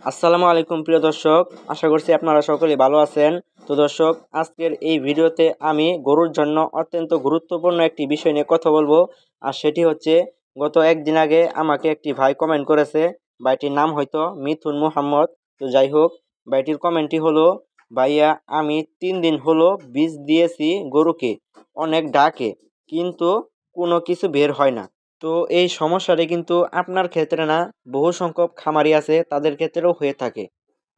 আসসালামু আলাইকুম প্রিয় দর্শক, আশা করছি আপনারা সকলে ভালো আছেন। তো দর্শক, আজকের এই ভিডিওতে আমি গরুর জন্য অত্যন্ত গুরুত্বপূর্ণ একটি বিষয় নিয়ে কথা বলবো। আর সেটি হচ্ছে, গত একদিন আগে আমাকে একটি ভাই কমেন্ট করেছে। ভাইটির নাম হয়তো মিথুন মুহাম্মদ। তো যাই হোক, ভাইটির কমেন্টটি হলো, ভাইয়া আমি 3 দিন হলো বীজ দিয়েছি গরুকে, অনেক ডাকে কিন্তু কোনো কিছু বের হয় না। তো এই সমস্যাটি কিন্তু আপনার ক্ষেত্রে না, বহু সংখ্যক খামারি আছে তাদের ক্ষেত্রেও হয়ে থাকে।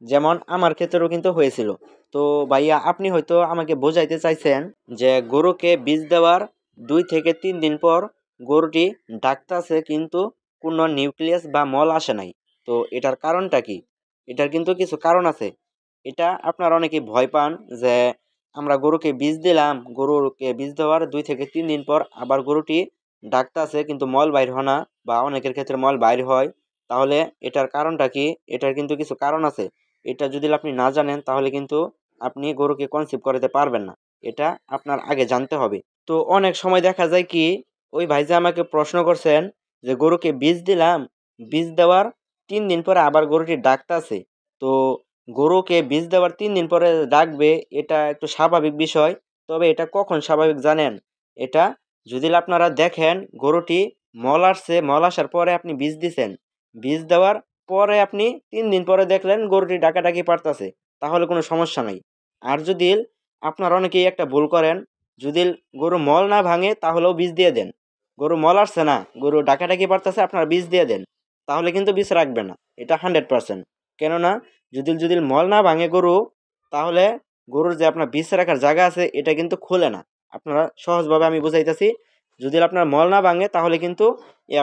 যেমন আমার ক্ষেত্রেও কিন্তু হয়েছিল। তো ভাইয়া আপনি হয়তো আমাকে বোঝাইতে চাইছেন যে গরুকে বীজ দেওয়ার 2 থেকে 3 দিন পর গরুটি ডাকতেছে কিন্তু কোনো নিউক্লিয়াস বা মল আসে নাই। তো এটার কারণটা কি? এটার কিন্তু কিছু কারণ আছে। এটা আপনারা অনেকেই ভয় পান যে আমরা গরুকে বীজ দিলাম, গরুকে বীজ দেওয়ার 2 থেকে 3 দিন পর আবার গরুটি ডাকতেছে কিন্তু মল বাইর হয় না, বা অনেকের ক্ষেত্রে মল বাইর হয়। তাহলে এটার কারণটা কি? এটার কিন্তু কিছু কারণ আছে। এটা যদি আপনি না জানেন তাহলে কিন্তু আপনি গরুকে কনসিভ করাতে পারবেন না। এটা আপনার আগে জানতে হবে। তো অনেক সময় দেখা যায় কি, ওই ভাই যে আমাকে প্রশ্ন করছেন যে গরুকে বীজ দিলাম, বীজ দেওয়ার 3 দিন পরে আবার গরুটি ডাকতেছে। তো গরুকে বীজ দেওয়ার 3 দিন পরে ডাকবে, এটা একটু স্বাভাবিক বিষয়। তবে এটা কখন স্বাভাবিক জানেন? এটা যদি আপনারা দেখেন গরুটি মল আসছে, মল আসার পরে আপনি বীজ দিছেন, বীজ দেওয়ার পরে আপনি 3 দিন পরে দেখলেন গরুটি ডাকাডাকি পারতাছে, তাহলে কোনো সমস্যা নাই। আর যদি আপনারা অনেকেই একটা ভুল করেন, যদি গরু মল না ভাঙে তাহলেও বীজ দিয়ে দেন। গরু মল আসছে না, গরু ডাকাডাকি পারতাছে, আপনারা বীজ দিয়ে দেন, তাহলে কিন্তু বীজ রাখবে না। এটা 100%। কেননা যদি মল না ভাঙে গরু, তাহলে গরুর যে আপনার বীজ রাখার জায়গা আছে এটা কিন্তু খোলে না। আপনারা সহজভাবে আমি বুঝাইতেছি, যদি আপনার মল না ভাঙে তাহলে কিন্তু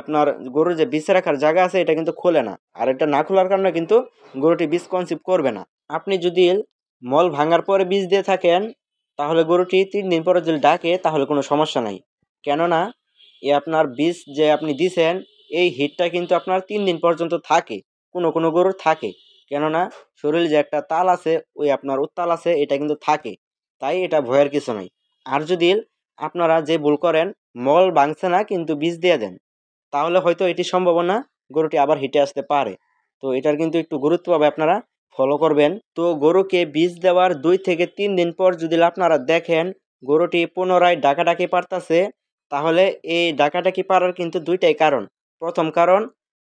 আপনার গরুর যে বীজ রাখার জায়গা আছে এটা কিন্তু খোলে না। আর এটা না খোলার কারণে কিন্তু গরুটি বীজ কনসিভ করবে না। আপনি যদি মল ভাঙার পরে বীজ দিয়ে থাকেন, তাহলে গরুটি 3 দিন পরে যদি ডাকে তাহলে কোনো সমস্যা নাই। কেননা আপনার বীজ যে আপনি দিছেন, এই হিটটা কিন্তু আপনার 3 দিন পর্যন্ত থাকে, কোনো কোনো গরুর থাকে। কেননা শরীরে যে একটা তাল আছে, ওই আপনার উত্তাল আছে, এটা কিন্তু থাকে। তাই এটা ভয়ের কিছু নাই। আর যদি আপনারা যে ভুল করেন, মল ভাঙছে না কিন্তু বীজ দিয়ে দেন, তাহলে হয়তো এটি সম্ভাবনা গরুটি আবার হিটে আসতে পারে। তো এটার কিন্তু একটু গুরুত্বভাবে আপনারা ফলো করবেন। তো গরুকে বীজ দেওয়ার 2 থেকে 3 দিন পর যদি আপনারা দেখেন গরুটি পুনরায় ডাকাডাকি পারতাছে, তাহলে এই ডাকাডাকি পারার কিন্তু দুইটাই কারণ। প্রথম কারণ,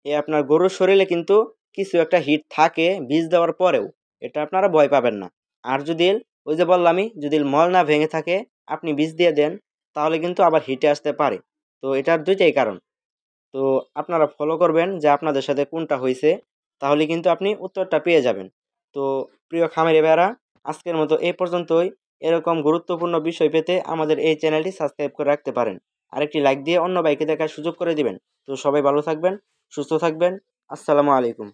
আপনার গরুর শরীরে কিন্তু কিছু একটা হিট থাকে বীজ দেওয়ার পরেও, এটা আপনারা ভয় পাবেন না। আর যদি ওই যে বললামই, যদি মল না ভেঙে থাকে আপনি বীজ দিয়ে দেন, তাহলে কিন্তু আবার হিটে আসতে পারে। তো এটার দুইটাই কারণ। তো আপনারা ফলো করবেন যে আপনাদের সাথে কোনটা হয়েছে, তাহলে কিন্তু আপনি উত্তরটা পেয়ে যাবেন। তো প্রিয় খামারি ভাইয়েরা, আজকের মতো এই পর্যন্তই। এরকম গুরুত্বপূর্ণ বিষয় পেতে আমাদের এই চ্যানেলটি সাবস্ক্রাইব করে রাখতে পারেন। আরেকটি লাইক দিয়ে অন্য ভাইকে দেখার সুযোগ করে দিবেন। তো সবাই ভালো থাকবেন, সুস্থ থাকবেন। আসসালামু আলাইকুম।